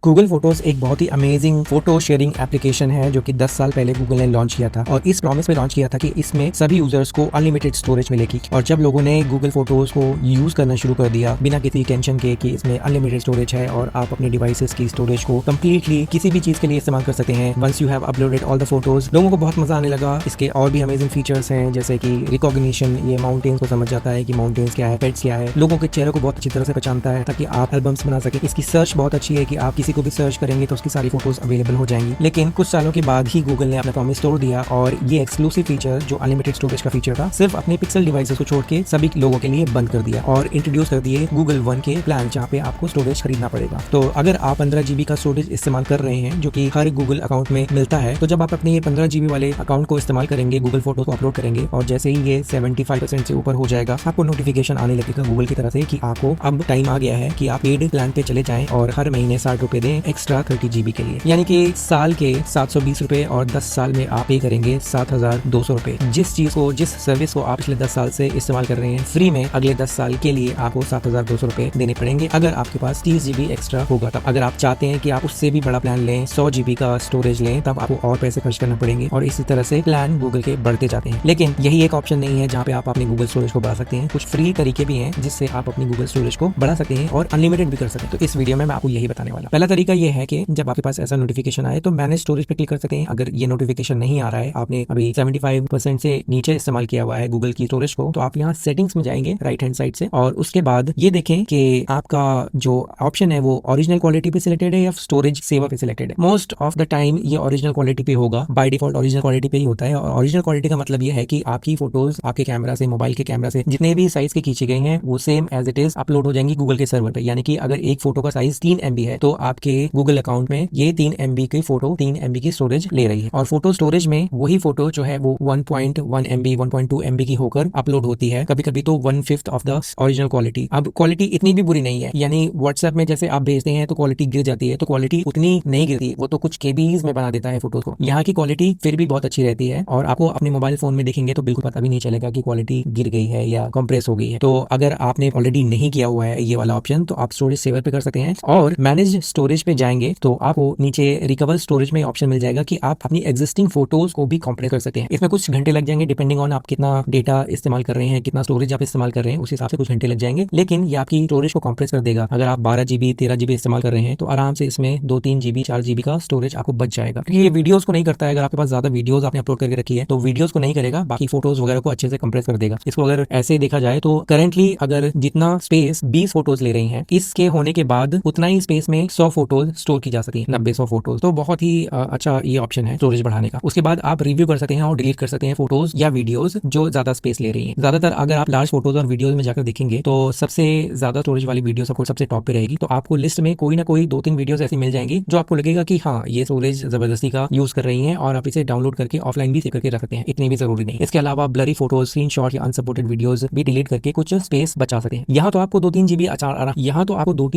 Google photos एक बहुत ही amazing photo sharing application है जो कि 10 साल पहले गूगल ने लॉन्च किया था और इस प्रॉमिस में लॉन्च किया था कि इसमें सभी यूजर्स को अनलिमिटेड स्टोरेज मिलेगी। और जब लोगों ने गूगल फोटोज को यूज करना शुरू कर दिया बिना किसी टेंशन के कि इसमें अनलिमिटेड स्टोरेज है और आप अपने डिवाइसेस की स्टोरेज को कम्प्लीटली किसी भी चीज के लिए इस्तेमाल कर सकते हैं, once you have uploaded all the photos, लोगों को बहुत मजा आने लगा। इसके और भी अमेजिंग फीचर्स हैं जैसे कि रिकॉग्निशन, ये माउंटेन्स को समझ जाता है कि माउंटेन्स क्या है, पेट्स क्या है, लोगों के चेहरे को बहुत अच्छी तरह से पहचानता है ताकि आप एल्बम्स बना सके। इसकी सर्च बहुत अच्छी है कि आप किसी को भी सर्च करेंगे तो उसकी सारी फोटोज अवेलेबल हो जाएंगी। लेकिन कुछ सालों के बाद ही गूगल ने अपना प्रॉमिस तोड़ दिया और ये एक्सक्लूसिव फीचर जो अनलिमिटेड स्टोरेज का फीचर था सिर्फ अपने पिक्सल डिवाइसेस को छोड़ के सभी लोगों के लिए बंद कर दिया और इंट्रोड्यूस कर दिए गूगल वन के प्लान जहाँ पे आपको स्टोरेज खरीदना पड़ेगा। तो अगर आप 15 GB का स्टोरेज इस्तेमाल कर रहे हैं जो कि हर गूगल अकाउंट में मिलता है, तो जब आप अपने ये 15 GB वाले अकाउंट को इस्तेमाल करेंगे, गूगल फोटो को अपलोड करेंगे और जैसे ही ये 75% से ऊपर हो जाएगा आपको नोटिफिकेशन आने लगेगा गूगल की तरफ से कि आपको अब टाइम आ गया है कि आप पेड प्लान पे चले जाएं और हर महीने 60 रुपए दें एक्स्ट्रा 30 GB के लिए। यानी कि साल के 720 रुपए और 10 साल में आप पे करेंगे 7,200 रुपए। जिस चीज को, जिस सर्विस को आप पिछले 10 साल से इस्तेमाल कर रहे हैं फ्री में, अगले 10 साल के लिए आपको 7,200 रुपए देने पड़ेंगे अगर आपके पास 30 GB एक्स्ट्रा होगा। तब अगर आप चाहते हैं कि आप उससे भी बड़ा प्लान लें, 100 GB का स्टोरेज लें, तब आपको और पैसे खर्च करना पड़ेंगे और इसी तरह से प्लान गूगल के बढ़ते जाते हैं। लेकिन यही एक ऑप्शन नहीं है जहाँ पे आप अपने गूगल स्टोरेज को बढ़ा सकते हैं। कुछ फ्री तरीके भी हैं जिससे आप अपनी गूगल स्टोरेज को बढ़ा सकते हैं और अनलिमिटेड भी कर सकते हैं। तो इस वीडियो में मैं आपको यही बताने वाला। पहला तरीका ये है कि जब आपके पास ऐसा नोटिफिकेशन आए तो मैनेज स्टोरेज पे क्लिक कर सकते हैं। अगर ये नोटिफिकेशन नहीं आ रहा है, आपने अभी 75% से नीचे इस्तेमाल किया हुआ है गूगल की स्टोरेज को, तो आप यहाँ सेटिंग्स में जाएंगे राइट हैंड साइड से और उसके बाद ये देखें कि आपका जो ऑप्शन है वो ओरिजिनल क्वालिटी पे सिलेक्टेड है या स्टोरेज सेवर पे सिलेक्टेड है। मोस्ट ऑफ द टाइम ये ओरिजिनल क्वालिटी पे होगा, बाय डिफॉल्ट ओरिजिनल क्वालिटी पे ही होता है। और ओरिजिनल क्वालिटी का मतलब ये है कि आपकी फोटोज आपके कैमरा से, मोबाइल के कैमरा से जितने भी साइज के खींची गई हैं वो same as it is upload हो जाएंगी गूगल के सर्वर पे। यानी कि अगर एक फोटो का साइज 3 MB है तो आपके गूगल अकाउंट में ये 3 MB की फोटो 3 MB की स्टोरेज ले रही है और फोटो स्टोरेज में वही फोटो जो है वो 1.1 MB 1.2 MB की होकर अपलोड होती है, कभी कभी तो 1/5 ऑफ द ओरिजिनल क्वालिटी। अब क्वालिटी इतनी भी बुरी नहीं है, यानी व्हाट्सएप में जैसे आप भेजते हैं तो क्वालिटी गिर जाती है, तो क्वालिटी उतनी नहीं गिरती, वो तो कुछ केबीज में बना देता है फोटो को। यहाँ की क्वालिटी फिर भी बहुत अच्छी रहती है और आपको अपने मोबाइल फोन में देखेंगे तो बिल्कुल पता भी नहीं चलेगा कि क्वालिटी गिर गई है या कंप्रेस हो गई है। तो अगर आपने ऑलरेडी नहीं किया हुआ है ये वाला ऑप्शन तो आप स्टोरेज सेवर पे कर सकते हैं और मैनेज स्टोरेज पे जाएंगे तो आपको नीचे रिकवर स्टोरेज में ऑप्शन मिल जाएगा कि आप अपनी एग्जिस्टिंग फोटोज को भी कंप्रेस कर सकते हैं। इसमें कुछ घंटे लग जाएंगे डिपेंडिंग ऑन आप कितना डेटा इस्तेमाल कर रहे हैं, कितना स्टोरेज आप इस्तेमाल कर रहे हैं, उस हिसाब से कुछ घंटे लग जाएंगे, लेकिन ये आपकी स्टोरेज को कंप्रेस कर देगा। अगर आप 12 GB 13 GB इस्तेमाल कर रहे हैं तो आराम से इसमें 2-3 GB 4 GB का स्टोरेज आपको बच जाएगा। ये वीडियोस को नहीं करता है, अगर आपके पास ज्यादा वीडियोस आपने अपलोड करके रखी है तो वीडियोस को नहीं करेगा, बाकी फोटोज वगैरह को अच्छे से कंप्रेस कर देगा। इसको अगर ऐसे देखा जाए तो करंटली अगर जितना स्पेस 20 फोटोज ले रही हैं, इसके होने के बाद उतना ही स्पेस में 100 फोटोज स्टोर की जा सकती है, 90-100 फोटोज। तो बहुत ही अच्छा ये ऑप्शन है स्टोरेज बढ़ाने का। उसके बाद आप रिव्यू कर सकते हैं और डिलीट कर सकते हैं फोटोज या वीडियोस जो ज्यादा स्पेस ले रही हैं। ज्यादातर अगर आप लार्ज फोटोज और वीडियोस में जाकर देखेंगे तो सबसे ज्यादा स्टोरेज वाली वीडियो सबको सबसे टॉप पे रहेगी। तो आपको लिस्ट में कोई ना कोई 2-3 वीडियोस ऐसी मिल जाएंगी जो आपको लगेगा कि हाँ ये स्टोरेज जबरदस्ती का यूज कर रही हैं और आप इसे डाउनलोड करके ऑफलाइन भी सेव करके रख सकते हैं, इतनी भी जरूरी नहीं। इसके अलावा ब्लरी फोटोज, स्क्रीनशॉट या अनसपोर्टेड वीडियोस भी डिलीट करके कुछ स्पेस बचा सकते हैं। यहाँ तो आपको 2-3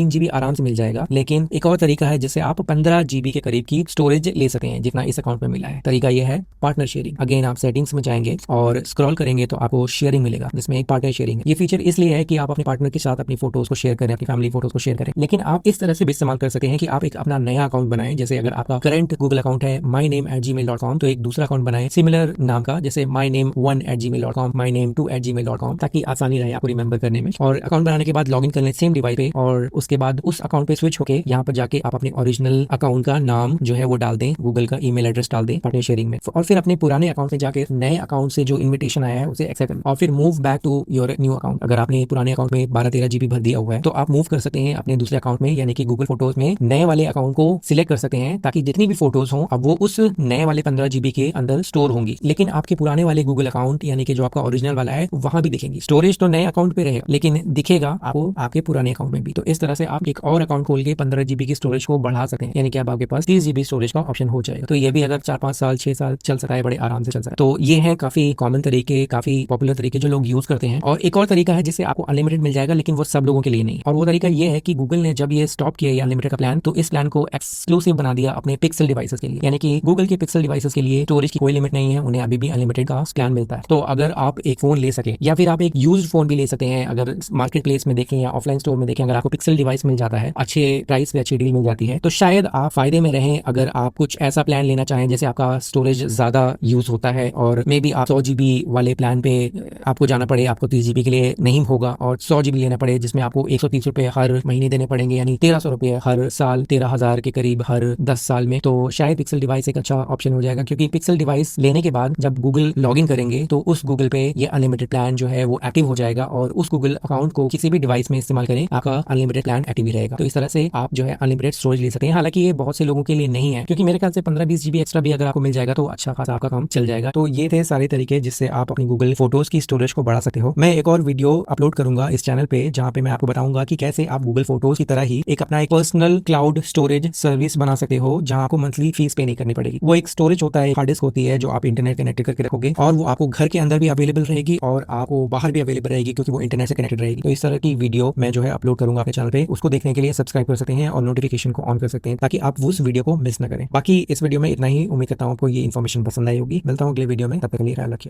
GB आराम से मिल जाएगा, लेकिन एक और तरीका है जिससे आप 15 GB के करीब की स्टोरेज ले सकते हैं जितना इस अकाउंट में मिला है। तरीका यह है पार्टनर शेयरिंग। अगेन आप सेटिंग्स में जाएंगे और स्क्रॉल करेंगे तो आपको शेयरिंग मिलेगा जिसमें एक पार्टनर शेयरिंग है। ये फीचर इसलिए है कि आप अपने पार्टनर के साथ अपनी फोटोज को शेयर करें, अपनी फैमिली फोटोज को शेयर करें, लेकिन आप इस तरह से भी इस्तेमाल कर सकते हैं कि आप एक अपना नया अकाउंट बनाएं। जैसे अगर आपका करंट गूगल अकाउंट है myname@gmail.com तो एक दूसरा अकाउंट बनाएं सिमिलर नाम का, जैसे myname1@gmail.com, myname2@gmail.com, ताकि आसानी रहे आपको रिमेंबर करने में। और अकाउंट बनाने के बाद लॉगिन कर लें सेम डिवाइस पे और उसके बाद उस अकाउंट पे स्विच होके यहाँ पर जाके आप अपने ओरिजिनल अकाउंट का नाम जो है वो डाल दें, गूगल का ईमेल एड्रेस डाल दें पार्टनर शेयरिंग में, और फिर अपने पुराने अकाउंट से जाके नए अकाउंट से जो इन्विटेशन आया है उसे एक्सेप्ट करें और फिर move back to your new account. अगर आपने पुराने अकाउंट में 12-13 GB भर दिया हुआ है तो आप मूव कर सकते हैं अपने दूसरे अकाउंट में, यानी कि गूगल फोटोज में नए वाले अकाउंट को सिलेक्ट कर सकते हैं ताकि जितनी भी फोटोज हों अब वो उस नए वाले 15 GB के अंदर स्टोर होंगी, लेकिन आपके पुराने वाले गूगल अकाउंट यानी कि जो आपका ओरिजिनल वाला है वहां भी दिखेंगी। स्टोरेज तो नए अकाउंट पे रहेगा लेकिन दिखेगा आपको आपके पुराने अकाउंट में भी। तो इस तरह से आप एक और अकाउंट खोल के 15 GB की स्टोरेज को बढ़ा सकते हैं, यानी कि अब आपके पास 30 GB स्टोरेज का ऑप्शन हो जाएगा। तो ये भी अगर 4-5 साल 6 साल चल सकता है, बड़े आराम से चल सकता है। तो ये है काफी कॉमन तरीके, काफी पॉपुलर तरीके जो लोग यूज करते हैं। और एक और तरीका है जिससे आपको अनलिमिटेड मिल जाएगा, लेकिन वो सब लोगों के लिए नहीं। और वो तरीका ये है कि गूगल ने जब ये स्टॉप किया ये अनलिमिटेड का प्लान, तो इस प्लान को एक्सक्लूसिव बना दिया अपने पिक्सल डिवाइसेस के लिए, यानी कि गूगल के पिक्सल डिवाइसेस के लिए स्टोरेज की कोई लिमिट नहीं है, उन्हें अभी भी अनलिमिटेड का प्लान मिलता है। तो अगर आप एक फोन ले सके या फिर आप एक यूज्ड फोन भी ले सकते हैं, अगर मार्केट प्लेस में देखें या ऑफलाइन स्टोर में देखें, अगर आपको पिक्सल डिवाइस मिल जाता है अच्छे प्राइस पे, अच्छे अच्छी डील मिल जाती है, तो शायद आप फायदे में रहें अगर आप कुछ ऐसा प्लान लेना चाहें जैसे आपका स्टोरेज ज्यादा यूज होता है और मे बी आप 100 GB वाले प्लान पे आपको जाना पड़े, आपको 30 GB के लिए नहीं होगा और 100 GB लेना पड़े जिसमें आपको 130 रुपए हर महीने देने पड़ेंगे, यानी 1300 रुपए हर साल, 13,000 के करीब हर 10 साल में। तो शायद पिक्सल डिवाइस एक अच्छा ऑप्शन हो जाएगा, क्योंकि पिक्सल डिवाइस लेने के बाद जब गूगल लॉगिन करेंगे तो उस गूगल पे ये अनलिमिटेड प्लान जो है वो एक्टिव हो जाएगा और उस गूगल अकाउंट को किसी भी डिवाइस में इस्तेमाल करें आपका अनलिमिटेड प्लान एक्टिव ही रहेगा। तो इस तरह से आप जो है अनलिमिटेड स्टोरेज ले सकते हैं। हालांकि ये बहुत से लोगों के लिए नहीं है, क्योंकि मेरे ख्याल से 15-20 GB एक्स्ट्रा भी अगर आपको मिल जाएगा तो अच्छा खासा आपका काम चल जाएगा। तो ये थे सारे तरीके जिससे आप अपनी गूगल फोटोज की स्टोरेज को बढ़ा सकते हो। मैं एक और वीडियो अपलोड करूंगा इस चैनल पे जहां पे मैं आपको बताऊंगा कि कैसे आप गूगल फोटोज की तरह ही एक अपना एक पर्सनल क्लाउड स्टोरेज सर्विस बना सकते हो जहां आपको मंथली फीस पे नहीं करनी पड़ेगी। वो एक स्टोरेज होता है, हार्ड डिस्क होती है जो आप इंटरनेट कनेक्ट करके रखोगे और वो आपको घर के अंदर भी अवेलेबल रहेगी और आपको बाहर भी अवेलेबल रहेगी क्योंकि वो इंटरनेट से कनेक्टेड रहेगी। तो इस तरह की वीडियो मैं जो है अपलोड करूंगा अपने चैनल पे, उसको देखने के लिए सब्सक्राइब कर सकते हैं और नोटिफिकेशन को ऑन कर सकते हैं ताकि आप उस वीडियो को मिस ना करें। बाकी इस वीडियो में इतना ही, उम्मीद करता हूं आपको ये इन्फॉर्मेशन पसंद आई होगी। मिलता हूं अगले वीडियो में, तब तक के लिए ख्याल रखिए।